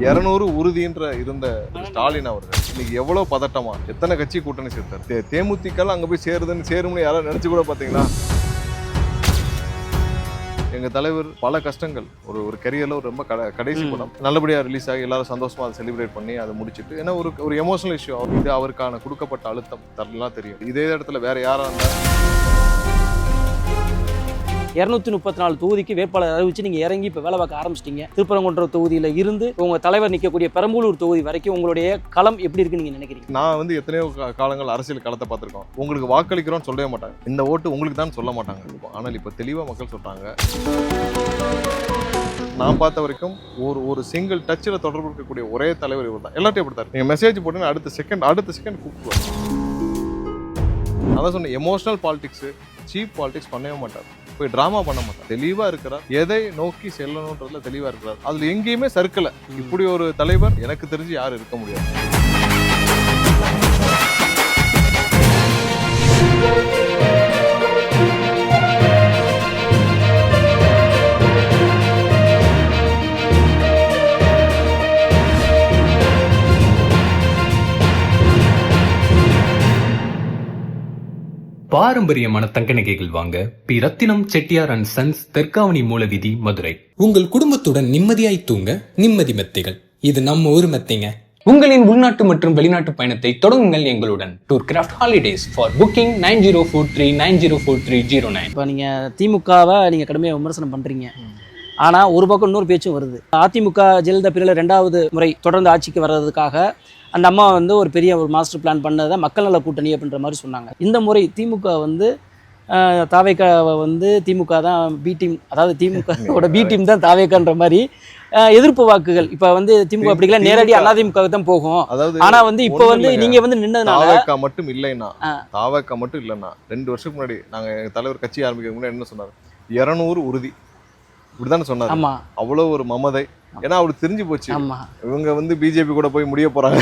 200 உறுதின்ற இருந்த ஸ்டாலின் அவர்கள் இன்னைக்கு எவ்வளவு பதட்டமா எத்தனை கட்சி கூட்டணி சேர்த்தார். தேமுதிக அங்க போய் சேரும்னு யாராவது நினைச்சு கூட பாத்தீங்களா? எங்க தலைவர் பல கஷ்டங்கள் ஒரு கரியர்ல ஒரு ரொம்ப கடைசி படம் நல்லபடியா ரிலீஸ் ஆகி எல்லாரும் சந்தோஷமா அதை செலிப்ரேட் பண்ணி அதை முடிச்சுட்டு ஏன்னா ஒரு எமோஷனல் இஷ்யூ இது அவருக்கான கொடுக்கப்பட்ட அழுத்தம் தரலாம் தெரியும். இதே இடத்துல வேற யாரா இருந்தா 234 தொகுதிக்கு வேட்பாளர் அறிவிச்சு நீங்க இறங்கி இப்ப வேலை பார்க்க ஆரம்பிச்சிட்டீங்க. திருப்பரங்குன்றம் தொகுதியில இருந்து உங்க தலைவர் நிற்கக்கூடிய பெரம்பலூர் தொகுதி வரைக்கும் உங்களுடைய களம் எப்படி இருக்குன்னு நீங்க நினைக்கிறீங்க? நான் எத்தனையோ காலங்கள் அரசியல் களத்தை பார்த்திருக்கோம். உங்களுக்கு வாக்களிக்கிறோம்னு சொல்லவே மாட்டாங்க, இந்த ஓட்டு உங்களுக்கு தான் சொல்ல மாட்டாங்க. ஆனால் இப்ப தெளிவா மக்கள் சொல்றாங்க. நான் பார்த்த வரைக்கும் ஒரு சிங்கிள் டச்சில் தொடர்பு இருக்கக்கூடிய ஒரே தலைவர் இவர் தான். எல்லாத்தையும் எப்படி தான் நீங்க மெசேஜ் போட்டு அடுத்த செகண்ட் கூப்பிடுவார். அதான் சொன்ன எமோஷனல் பாலிடிக்ஸ் சீப் பாலிடிக்ஸ் பண்ணவே மாட்டார், போய் டிராமா பண்ண மாட்டார். தெளிவா இருக்கிறார், எதை நோக்கி செல்லணும்ன்றதுல தெளிவா இருக்கிறார். அதுல எங்கேயுமே சறுக்கல. இப்படி ஒரு தலைவர் எனக்கு தெரிஞ்சு யாரும் இருக்க முடியாது. பாரம்பரியமான தங்க நகைகள் வாங்க P Rathinam Chettiar and sons, Therkavani Moolaveethi, Madurai. உங்கள் குடும்பத்துடன் நிம்மதியாய் தூங்க நிம்மதி மெத்தைகள். இது நம்ம ஊர் மெத்தைங்க. உங்களின் உள்நாட்டு மற்றும் வெளிநாட்டு பயணத்தை தொடங்குங்கள் எங்களுடன். Tour craft holidays for booking 9043904309. இப்போ நீங்க திமுகவை நீங்க கடுமையாக விமர்சனம் பண்றீங்க. ஆனா ஒரு பக்கம் இன்னொரு பேச்சும் வருது. அதிமுக ஜெயலலிதா பிரிவில் 2வது முறை தொடர்ந்து ஆட்சிக்கு வர்றதுக்காக அந்த அம்மா ஒரு பெரிய மாஸ்டர் பிளான் பண்ணதை மக்கள் நல கூட்டணி அப்படின்ற மாதிரி சொன்னாங்க. இந்த முறை திமுக தாவேக்காவை திமுக தான் பி டீம், அதாவது திமுக பி டீம் தான் தாவேக்கான்ற மாதிரி எதிர்ப்பு வாக்குகள் இப்ப திமுக அப்படிங்களா நேரடி அதிமுக தான் போகும். ஆனா இப்ப நீங்க நின்னதுனால தாவேக்கா மட்டும் இல்லைன்னா 2 வருஷத்துக்கு முன்னாடி நாங்க எங்க தலைவர் கட்சி ஆரம்பிக்கிறதுக்கு முன்னாடி என்ன சொன்னாரு? 200 உறுதி இப்படிதானே சொன்னாரு. அவ்வளவு ஒரு மமதை. ஏன்னா அவருக்கு தெரிஞ்சு போச்சு இவங்க பிஜேபி கூட போய் முடிய போறாங்க.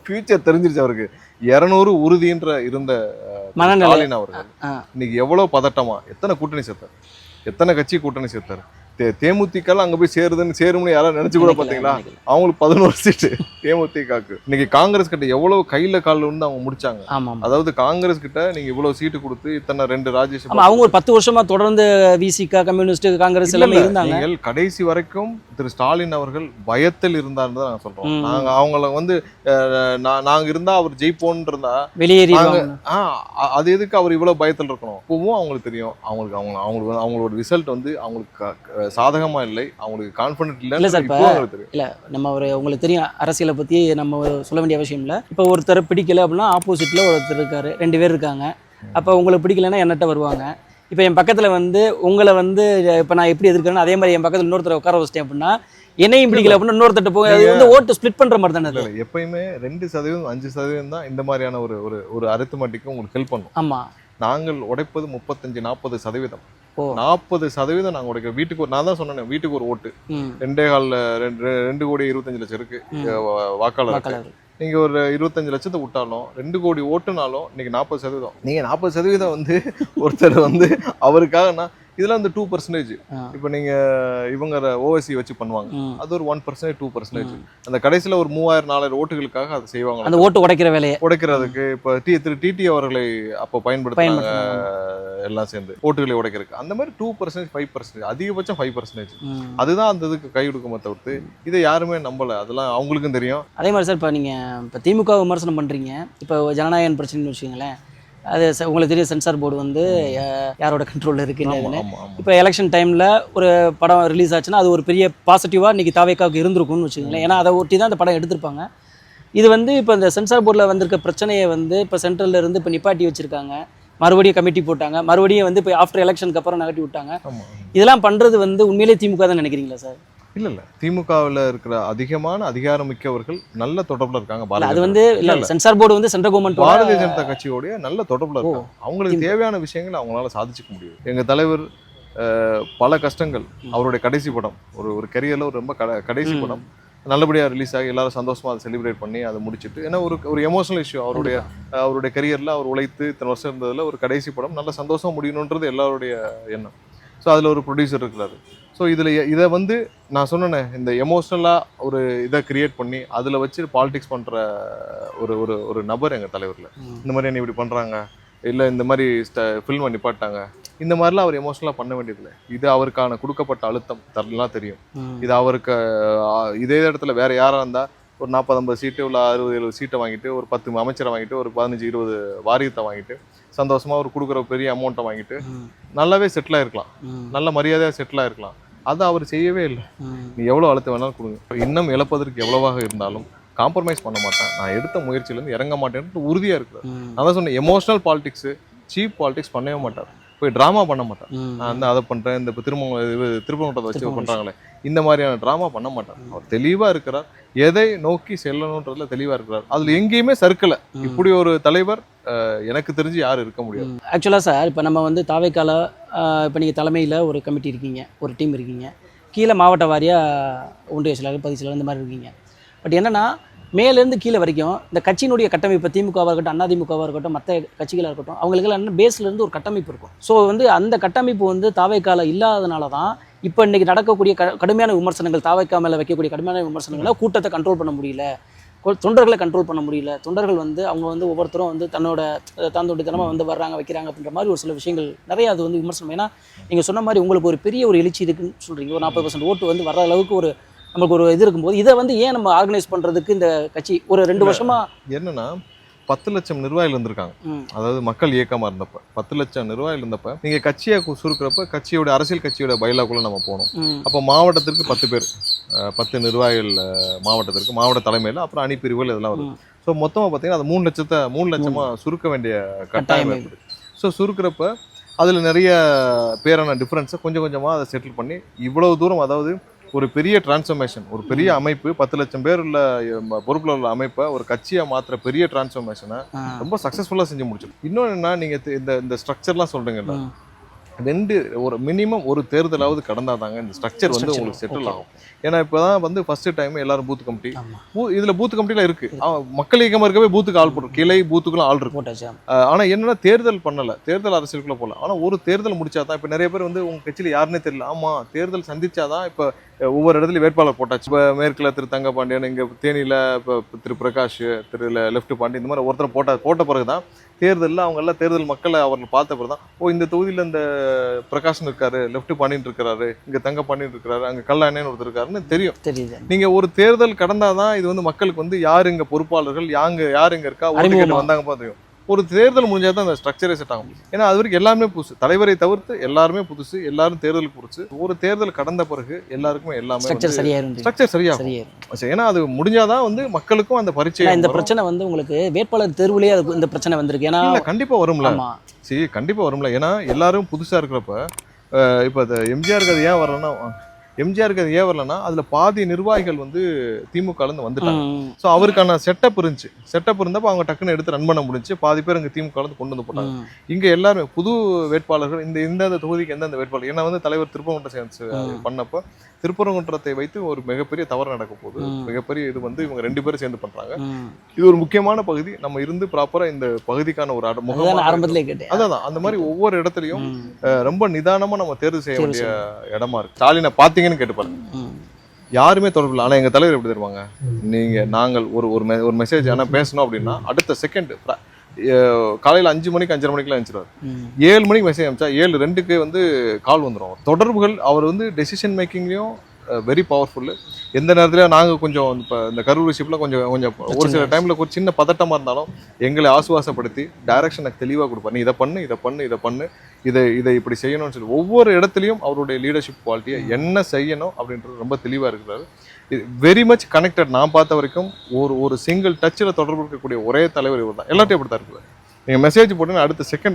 ஃபியூச்சர் தெரிஞ்சிருச்சு அவருக்கு. 200 உறுதின்ற இருந்த ஸ்டாலின் அவர்கள் இன்னைக்கு எவ்வளவு பதட்டமா எத்தனை கூட்டணி சேர்த்தார், எத்தனை கட்சி கூட்டணி சேர்த்தார். தேமுதிக அங்க போய் சேரும்னு யாராவது நினைச்சு கூட பாத்தீங்களா? அவங்களுக்கு 11 சீட்டு தேமுதிகக்கு. இன்னைக்கு காங்கிரஸ் கிட்ட எவ்வளவு கையில காலில் அவங்க முடிச்சாங்க. அதாவது காங்கிரஸ் கிட்ட நீங்க இவ்வளவு சீட்டு கொடுத்து இத்தனை 2 ராஜ்யசபா அவங்க ஒரு 10 வருஷமா தொடர்ந்து விசிக கம்யூனிஸ்ட் காங்கிரஸ் எல்லாமே இருந்தாங்க. நீங்கள் கடைசி வரைக்கும் திரு ஸ்டாலின் அவர்கள் பயத்தில் இருந்தாருன்னு தான் நாங்க சொல்றோம். நாங்க அவங்கள நாங்க இருந்தா அவர் ஜெயிப்போன்னு இருந்தா வெளியேறி அது எதுக்கு அவர் இவ்வளவு பயத்தில் இருக்கணும்? இப்பவும் அவங்களுக்கு தெரியும் அவங்களோட ரிசல்ட் அவங்களுக்கு சாதகமா இல்லை, அவங்களுக்கு கான்ஃபிடன்ட் இல்ல சார். இல்ல நம்ம உங்களுக்கு தெரியும் அரசியலை பத்தி நம்ம சொல்ல வேண்டிய அவசியம் இல்லை. இப்போ ஒருத்தர் பிடிக்கல அப்படின்னா ஆப்போசிட்ல ஒருத்தர் இருக்காரு, 2 பேர் இருக்காங்க. அப்போ உங்களுக்கு பிடிக்கலன்னா என்னட்ட வருவாங்க. இப்போ என் பக்கத்துல உங்களை இப்போ நான் எப்படி எதிர்க்கிறேன்னு அதே மாதிரி என் பக்கத்துல இன்னொருத்தர் உட்கார வச்சிட்டேன் அப்படின்னா என்னையும் பிடிக்கல அப்படின்னா இன்னொருத்தட்ட போக அது ஓட்டு ஸ்பிளிட் பண்ற மாதிரி தானே. எப்பயுமே 2% 5% தான் இந்த மாதிரியான ஒரு அரித்மெட்டிக்கு உங்களுக்கு ஹெல்ப் பண்ணும். ஆமா, நாங்கள் உடைப்பது 35-40%. 40% நாங்க உடைக்கிறோம். வீட்டுக்கு நான் தான் சொன்னேன், வீட்டுக்கு ஒரு ஓட்டு 2,25,00,000 இருக்கு வாக்காளர். நீங்க ஒரு 25 லட்சத்தை விட்டாலும் 2 கோடி ஓட்டுனாலும் இன்னைக்கு 40%. நீங்க 40% ஒருத்தர் அவருக்காக இதெல்லாம் 2%. இப்ப நீங்க இவங்க ஓஎஸ்சி வச்சு பண்ணுவாங்க, அது ஒரு 1% 2%. அந்த கடைசியில ஒரு 3000-4000 ஓட்டுகளுக்காக அதை செய்வாங்க. அந்த ஓட்டு உடைக்கிற வேலையை உடைக்கிறதுக்கு இப்ப டிடி அவர்களை அப்போ பயன்படுத்துறாங்க எல்லாம் சேர்ந்து ஓட்டுகளை உடைக்கிறதுக்கு. அந்த மாதிரி 2% 5%, அதிகபட்சம் 5%. அதுதான் அந்த இதுக்கு கை கொடுக்குமே தவிர்த்து இதை யாருமே நம்பல. அதெல்லாம் அவங்களுக்கும் தெரியும். அதே மாதிரி சார் இப்ப நீங்க திமுக விமர்சனம் பண்றீங்க. இப்ப ஜனநாயகன் பிரச்சனைன்னு வச்சுக்கோங்களேன். அது உங்களுக்கு தெரியும், சென்சார் போர்டு யாரோட கண்ட்ரோலில் இருக்குன்னு. இப்போ எலெக்ஷன் டைமில் ஒரு படம் ரிலீஸ் ஆச்சுன்னா அது ஒரு பெரிய பாசிட்டிவாக இன்றைக்கி தாவேக்காவுக்கு இருந்திருக்கும்னு வச்சுக்கோங்களேன். ஏன்னா அதை ஒட்டி தான் அந்த படம் எடுத்திருப்பாங்க. இது இப்போ இந்த சென்சார் போர்டில் வந்திருக்க பிரச்சனையை இப்போ சென்ட்ரலில் இருந்து இப்போ நிப்பாட்டி வச்சுருக்காங்க. மறுபடியும் கமிட்டி போட்டாங்க, மறுபடியும் இப்போ ஆஃப்டர் எலெக்ஷனுக்கு அப்புறம் நகட்டி விட்டாங்க. இதெல்லாம் பண்ணுறது உண்மையிலே திமுக தான் நினைக்கிறீங்களா சார்? இல்ல திமுகவில் இருக்கிற அதிகமான அதிகாரமிக்கவர்கள் நல்ல தொடர்புல இருக்காங்க. அது censor board central government Bharatiya Janata கட்சியோடைய நல்ல தொடர்புல இருக்காங்க. அவங்களுக்கு தேவையான விஷயங்களை அவங்களால சாதிச்சுக்க முடியும். எங்க தலைவர் பல கஷ்டங்கள், அவருடைய கடைசி படம் ஒரு கரியர்ல ரொம்ப கடைசி படம் நல்லபடியா ரிலீஸ் ஆகி எல்லாரும் சந்தோஷமா அதை செலிப்ரேட் பண்ணி அதை முடிச்சுட்டு ஏன்னா ஒரு எமோஷனல் இஷ்யூ. அவருடைய கரியர்ல அவர் உழைத்து இத்தனை வருஷம் இருந்ததுல ஒரு கடைசி படம் நல்ல சந்தோஷமா முடியணுன்றது எல்லாருடைய எண்ணம். ஸோ அதில் ஒரு ப்ரொடியூசர் இருக்கிறாரு. ஸோ இதை வந்து நான் சொன்னேனே, இந்த எமோஷ்னலாக ஒரு இதை கிரியேட் பண்ணி அதில் வச்சு பாலிடிக்ஸ் பண்ணுற ஒரு ஒரு ஒரு நபர் எங்கள் தலைவரில். இந்த மாதிரி என்ன இப்படி பண்ணுறாங்க, இல்லை இந்த மாதிரி ஃபில்மை நிப்பாட்டாங்க, இந்த மாதிரிலாம் அவர் எமோஷனலாக பண்ண வேண்டியதில்லை. இது அவருக்கான கொடுக்கப்பட்ட அழுத்தம் தரலாம் தெரியும். இது அவருக்கு இதே இடத்துல வேற யாராக இருந்தால் ஒரு 40-50 சீட்டு உள்ள 60-70 சீட்டை வாங்கிட்டு ஒரு 10 அமைச்சரை வாங்கிட்டு ஒரு 15-20 வாரியத்தை வாங்கிட்டு சந்தோஷமாக ஒரு கொடுக்குற பெரிய அமௌண்ட்டை வாங்கிட்டு நல்லாவே செட்டில் ஆகிருக்கலாம், நல்ல மரியாதையாக செட்டில் ஆகிருக்கலாம். அதை அவர் செய்யவே இல்லை. நீ எவ்வளோ அழுத்த வேணாலும் கொடுங்க, இன்னும் இழப்பதற்கு எவ்வளவாக இருந்தாலும் காம்ப்ரமைஸ் பண்ண மாட்டேன், நான் எடுத்த முயற்சியிலேருந்து இறங்க மாட்டேன்னு உறுதியாக இருக்கிறார். நான் தான் சொன்னேன், எமோஷனல் பாலிடிக்ஸு சீப் பாலிடிக்ஸ் பண்ணவே மாட்டார், போய் ட்ராமா பண்ண மாட்டார். நான் வந்து அதை பண்ணுறேன், இந்த இப்போ திருப்பணத்தை வச்சு பண்ணுறாங்களே இந்த மாதிரியான ட்ராமா பண்ண மாட்டார். அவர் தெளிவாக இருக்கிறார், எதை நோக்கி செல்லணுன்றதுல தெளிவாக இருக்கிறார். அதில் எங்கேயுமே சறுக்கலை. இப்படி ஒரு தலைவர் எனக்கு தெரிஞ்சு யாரும் இருக்க முடியாது. ஆக்சுவலாக சார், இப்போ நம்ம வந்து தாவேக்கால இப்போ நீங்கள் தலைமையில் ஒரு கமிட்டி இருக்கீங்க, ஒரு டீம் இருக்கீங்க, கீழே மாவட்ட வாரியாக ஒன்றிய செயலாளர், பதிவு செயலாளர் இந்த மாதிரி இருக்கீங்க. பட் என்னென்னா மேலேருந்து கீழே வரைக்கும் இந்த கட்சியினுடைய கட்டமைப்பு, திமுகவாக இருக்கட்டும், அதிமுகவாக இருக்கட்டும், மற்ற கட்சிகளாக இருக்கட்டும், அவங்களுக்கெல்லாம் என்ன பேஸ்லேருந்து ஒரு கட்டமைப்பு இருக்கும். ஸோ வந்து அந்த கட்டமைப்பு வந்து தாவேக்கால இல்லாதனால தான் இப்போ இன்றைக்கி நடக்கக்கூடிய கடுமையான விமர்சனங்கள், தாவேக்கா மேலே வைக்கக்கூடிய கடுமையான விமர்சனங்களை கூட்டத்தை கண்ட்ரோல் பண்ண முடியல, தொண்டர்களை கண்ட்ரோல் பண்ண முடியல. தொண்டர்கள் வந்து அவங்க வந்து ஒவ்வொருத்தரும் வந்து தன்னோட தாந்தோண்டித்தனமாக வந்து வர்றாங்க வைக்கிறாங்க அப்படின்ற மாதிரி ஒரு சில விஷயங்கள் நிறைய அது வந்து விமர்சனம். ஏன்னா நீங்கள் சொன்ன மாதிரி உங்களுக்கு ஒரு பெரிய ஒரு எழுச்சி இருக்குன்னு சொல்கிறீங்க, ஒரு 40% ஓட்டு வந்து வர்ற அளவுக்கு ஒரு நமக்கு ஒரு இது இருக்கும்போது இதை வந்து ஏன் நம்ம ஆர்கனைஸ் பண்ணுறதுக்கு இந்த கட்சி ஒரு 2 வருஷமாக என்னன்னா 10 லட்சம் நிர்வாகிகள் இருந்திருக்காங்க. அதாவது மக்கள் இயக்கமாக இருந்தப்ப 10 லட்சம் நிர்வாகிகள் இருந்தப்ப நீங்கள் கட்சியாக சுருக்கிறப்ப கட்சியோட அரசியல் கட்சியோட பைலாக்குள்ளே நம்ம போனோம். அப்போ மாவட்டத்திற்கு 10 பேர், 10 நிர்வாகிகள் மாவட்டத்திற்கு, மாவட்ட தலைமையில், அப்புறம் அணிப்பிரிவுகள் இதெல்லாம் வருது. ஸோ மொத்தமாக பார்த்தீங்கன்னா அது 3 லட்சமாக சுருக்க வேண்டிய கட்டாயம் இருக்குது. ஸோ சுருக்கிறப்ப அதில் நிறைய பேரான டிஃப்ரென்ஸை கொஞ்சம் கொஞ்சமாக அதை செட்டில் பண்ணி இவ்வளவு தூரம், அதாவது ஒரு பெரிய டிரான்ஸ்ஃபர்மேஷன், ஒரு பெரிய அமைப்பு, 10 லட்சம் பேர் உள்ள பொறுப்புல உள்ள அமைப்பை ஒரு கட்சியா மாத்திர பெரிய டிரான்ஸ்ஃபர்மேஷனை ரொம்ப சக்சஸ்ஃபுல்லா செஞ்சு முடிச்சிடும். இன்னொன்று என்ன, நீங்க இந்த ஸ்ட்ரக்சர்லாம் சொல்றீங்கல்ல, ஒரு மினிமம் ஒரு தேர்தலாவது கடந்தாதாங்க இந்த ஸ்ட்ரக்சர் வந்து உங்களுக்கு செட்டில் ஆகும். ஏன்னா இப்போதான் வந்து ஃபர்ஸ்ட் டைம் எல்லாரும் பூத் கமிட்டி, இதுல பூத் கமிட்டிலாம் இருக்கு, மக்கள் இயக்கமா இருக்கவே பூத்துக்கு ஆள் போடுறோம், கிளை பூத்துக்குலாம் ஆள் இருக்கு. ஆனா என்னன்னா தேர்தல் பண்ணல, தேர்தல் அரசியலுக்குள்ள போகல. ஆனா ஒரு தேர்தல் முடிச்சாதான், இப்ப நிறைய பேர் வந்து உங்க கட்சியில யாருன்னே தெரியல, ஆமா தேர்தல் சந்திச்சாதான் இப்ப ஒவ்வொரு இடத்துலையும் வேட்பாளர் போட்டாச்சு. இப்போ மேற்குல திரு தங்கபாண்டியன், இங்கே தேனியில் இப்போ திரு பிரகாஷ், திரு லெஃப்ட் பாண்டி, இந்த மாதிரி ஒருத்தர் போட்ட பிறகு தான் தேர்தலில் அவங்க எல்லாம் தேர்தல் மக்களை அவர்கள் பார்த்த பிறகு தான், ஓ இந்த தொகுதியில் இந்த பிரகாஷ்னு இருக்காரு, லெஃப்ட் பாண்டியன் இருக்கிறாரு, இங்கே தங்கபாண்டியன் இருக்கிறாரு, அங்கே கல்லாண்ணேன்னு ஒருத்தர் இருக்காருன்னு தெரியும். நீங்கள் ஒரு தேர்தல் கடந்தாதான் இது வந்து மக்களுக்கு வந்து யார் இங்கே பொறுப்பாளர்கள், யார் இங்கே இருக்கா, ஓட்டு வந்தாங்க பார்த்து ஒரு தேர்தல் முடிஞ்சால் தான் அந்த ஸ்ட்ரக்சரே செட் ஆகும். ஏன்னா அது வரைக்கும் எல்லாருமே புதுசு, தலைவரை தவிர்த்து எல்லாருமே புதுசு, எல்லாரும் தேர்தலுக்கு புதுசு. ஒரு தேர்தல் கடந்த பிறகு எல்லாருக்குமே எல்லாமே ஸ்ட்ரக்சர் சரியாகும். ஏன்னா அது முடிஞ்சாதான் வந்து மக்களுக்கும் அந்த பரிச்சயம். இந்த பிரச்சனை வந்து உங்களுக்கு வேட்பாளர் தேர்வுலேயே இந்த பிரச்சனை வந்திருக்கு. ஏன்னா கண்டிப்பா வரும்ல, சரி கண்டிப்பா வரும்ல. ஏன்னா எல்லாரும் புதுசா இருக்கிறப்ப இப்போ எம்ஜிஆருக்கு அது ஏன் வரலன்னா, எம்ஜிஆருக்கு அது ஏன் வரலன்னா அதுல பாதி நிர்வாகிகள் வந்து திமுகலேருந்து வந்துட்டாங்க. ஸோ அவருக்கான செட்டப் இருந்துச்சு, செட்டப் இருந்தப்போ அவங்க டக்குன்னு எடுத்து ரன் பண்ண முடிஞ்சு, பாதி பேர் இங்கே திமுகலேருந்து கொண்டு வந்து போட்டாங்க. இங்கே எல்லாருமே புது வேட்பாளர்கள், இந்த தொகுதிக்கு எந்தெந்த வேட்பாளர், ஏன்னா வந்து தலைவர் திருப்பரங்குன்றம் சேர்ந்து பண்ணப்போ திருப்பரங்குன்றத்தை வைத்து ஒரு மிகப்பெரிய தவறு நடக்க போகுது, மிகப்பெரிய இது வந்து இவங்க 2 பேரும் சேர்ந்து பண்றாங்க. இது ஒரு முக்கியமான பகுதி, நம்ம இருந்து ப்ராப்பரா இந்த பகுதிக்கான ஒரு ஆரம்பத்திலே கேட்டேன். அதான் அந்த மாதிரி ஒவ்வொரு இடத்துலையும் ரொம்ப நிதானமா நம்ம தேர்வு செய்ய வேண்டிய இடமா இருக்கு. ஸ்டாலினை பாத்தீங்கன்னு கேட்டு பாருங்க, யாருமே தொடர்பு இல்லை. ஆனால் எங்கள் தலைவர் எப்படி தருவாங்க, நாங்கள் ஒரு மெசேஜ் ஆனால் பேசணும் அப்படின்னா அடுத்த செகண்ட் காலையில் 5 மணிக்கு 5:30 மணிக்கெல்லாம் எழுந்துருவார். 7 மணிக்கு மெசேஜ் அனுப்பிச்சா 7:02 வந்து கால் வந்துடும். தொடர்புகள் அவர் வந்து டெசிஷன் மேக்கிங்லேயும் வெரி பவர்ஃபுல்லு. எந்த நேரத்தில் நாங்கள் கொஞ்சம் இப்போ இந்த கரூர் ஷிப்பில் கொஞ்சம் ஒரு சில டைமில் ஒரு சின்ன பதட்டமாக இருந்தாலும் எங்களை ஆசுவாசப்படுத்தி டைரக்ஷனை தெளிவாக கொடுப்பார். நீ இதை பண்ணு, இதை இப்படி செய்யணும்னு சொல்லி ஒவ்வொரு இடத்துலையும் அவருடைய லீடர்ஷிப் குவாலிட்டியை என்ன செய்யணும் அப்படின்றது ரொம்ப தெளிவாக இருக்கிறாரு. இது வெரி மச் கனெக்டட். நான் பார்த்த வரைக்கும் ஒரு சிங்கிள் டச்சில் தொடர்பு இருக்கக்கூடிய ஒரே தலைவர் இவர் தான். எல்லாத்தையும் அப்படி தான் இருக்குது. நீங்கள் மெசேஜ் போட்டீங்கன்னா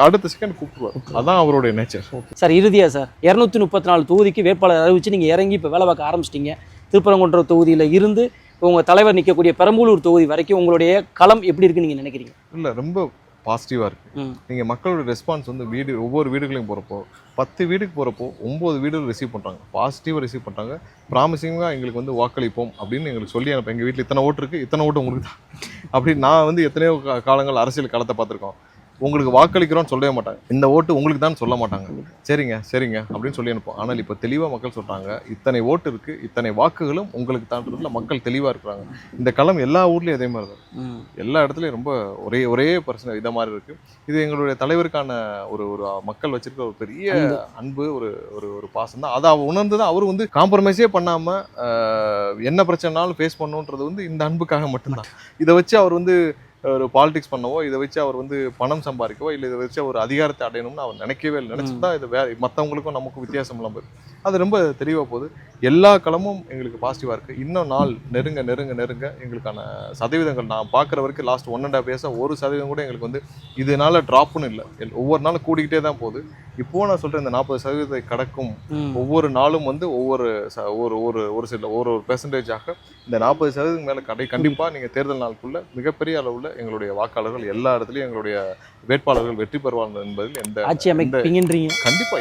அடுத்த செகண்ட் கூப்பிடுவார். அதான் அவருடைய நேச்சர். சார் இறுதியா சார் 234 தொகுதிக்கு வேட்பாளர் அறிவிச்சு நீங்கள் இறங்கி இப்போ வேலை பார்க்க ஆரம்பிச்சிட்டிங்க. திருப்பரங்குன்றம் தொகுதியில் இருந்து உங்கள் தலைவர் நிற்கக்கூடிய பெரம்பலூர் தொகுதி வரைக்கும் உங்களுடைய களம் எப்படி இருக்குன்னு நீங்கள் நினைக்கிறீங்க? இல்லை, ரொம்ப பாசிட்டிவாக இருக்குது. நீங்கள் மக்களோட ரெஸ்பான்ஸ் வந்து ஒவ்வொரு வீடுகளையும் போகிறப்போ 10 வீடுக்கு போகிறப்போ 9 வீடுகள் ரிசீவ் பண்ணுறாங்க, பாசிட்டிவாக ரிசீவ் பண்ணுறாங்க. ப்ராமிசிங்காக எங்களுக்கு வந்து வாக்களிப்போம் அப்படின்னு எங்களுக்கு சொல்லி அனுப்ப, எங்கள் வீட்டில் இத்தனை ஓட்டு இருக்குது, இத்தனை ஓட்டு உங்களுக்கு தான் அப்படின்னு. நான் வந்து எத்தனையோ காலங்கள் அரசியல் காலத்தை பார்த்துருக்கோம். உங்களுக்கு வாக்களிக்கிறோம்னு சொல்லவே மாட்டாங்க, இந்த ஓட்டு உங்களுக்கு தான் சொல்ல மாட்டாங்க. சரிங்க சரிங்க அப்படின்னு சொல்லி அனுப்போம். ஆனால் இப்போ தெளிவாக மக்கள் சொல்கிறாங்க, இத்தனை ஓட்டு இருக்குது, இத்தனை வாக்குகளும் உங்களுக்கு தான்றதுல மக்கள் தெளிவாக இருக்கிறாங்க. இந்த களம் எல்லா ஊர்லேயும் அதே மாதிரி தான், எல்லா இடத்துலையும் ரொம்ப ஒரே பிரச்சனை இதை மாதிரி இருக்குது. இது எங்களுடைய தலைவருக்கான ஒரு மக்கள் வச்சிருக்க ஒரு பெரிய அன்பு, ஒரு பாசம் தான். அதை உணர்ந்து தான் அவர் வந்து காம்ப்ரமைஸே பண்ணாமல் என்ன பிரச்சனைனாலும் ஃபேஸ் பண்ணுன்றது வந்து இந்த அன்புக்காக மட்டும்தான். இதை வச்சு அவர் வந்து ஒரு பாலிடிக்ஸ் பண்ணவோ, இதை வச்சு அவர் வந்து பணம் சம்பாதிக்கவோ, இல்லை இதை வச்சு ஒரு அதிகாரத்தை அடையணும்னு அவர் நினைக்கவே இல்லை. நினச்சிட்டு இது வேறு மற்றவங்களுக்கும் நமக்கும் வித்தியாசம் இல்லாமல் போகுது. அது ரொம்ப தெளிவாக போகுது. எல்லா களமும் எங்களுக்கு பாசிட்டிவாக இருக்குது. இன்னும் நாள் நெருங்க நெருங்க நெருங்க எங்களுக்கான சதவீதங்கள் நான் பார்க்குற வரைக்கும் லாஸ்ட் 1.5 இயர்ஸாக 1% கூட எங்களுக்கு வந்து இதனால ட்ராப்புன்னு இல்லை. ஒவ்வொரு நாளும் கூடிக்கிட்டே தான் போகுது. இப்போ நான் சொல்கிறேன், இந்த 40% கடக்கும் ஒவ்வொரு நாளும் வந்து ஒரு சில ஒரு பெர்சன்டேஜாக இந்த 40% மேலே கண்டிப்பாக நீங்கள் தேர்தல் நாளுக்குள்ள மிகப்பெரிய அளவில் எங்களுடைய வாக்காளர்கள் எல்லா இடத்துலையும் எங்களுடைய வேட்பாளர்கள் வெற்றி பெறுவார்கள் என்பதில் கண்டிப்பாா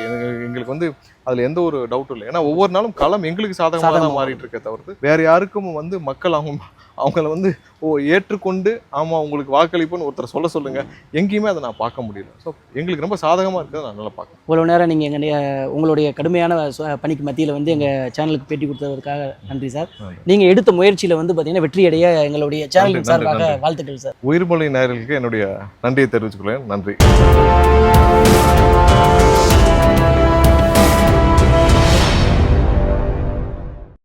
எங்களுக்கு வந்து அதுல எந்த ஒரு டவுட்டும் இல்லை. ஏன்னா ஒவ்வொரு நாளும் களம் எங்களுக்கு சாதகமாக தான் மாறிட்டு இருக்க தவிர்த்து வேற யாருக்கும் வந்து மக்கள் அவங்கள வந்து ஏற்றுக்கொண்டு ஆமா உங்களுக்கு வாக்களிப்புன்னு ஒருத்தர் சொல்லுங்க, எங்கேயுமே அதை நான் பார்க்க முடியல. ஸோ எங்களுக்கு ரொம்ப சாதகமாக இருக்கிறத நான் நல்லா பார்க்கணும். இவ்வளவு நேரம் நீங்கள் உங்களுடைய கடுமையான பணிக்கு மத்தியில் வந்து எங்கள் சேனலுக்கு பேட்டி கொடுத்ததற்காக நன்றி சார். நீங்கள் எடுத்த முயற்சியில் வந்து பார்த்தீங்கன்னா வெற்றி அடைய எங்களுடைய சேனலின் சார்பாக வாழ்த்துக்கள் சார். உயிர்மொழி நேயர்களுக்கு என்னுடைய நன்றியை தெரிவிச்சுக்கிறேன். நன்றி.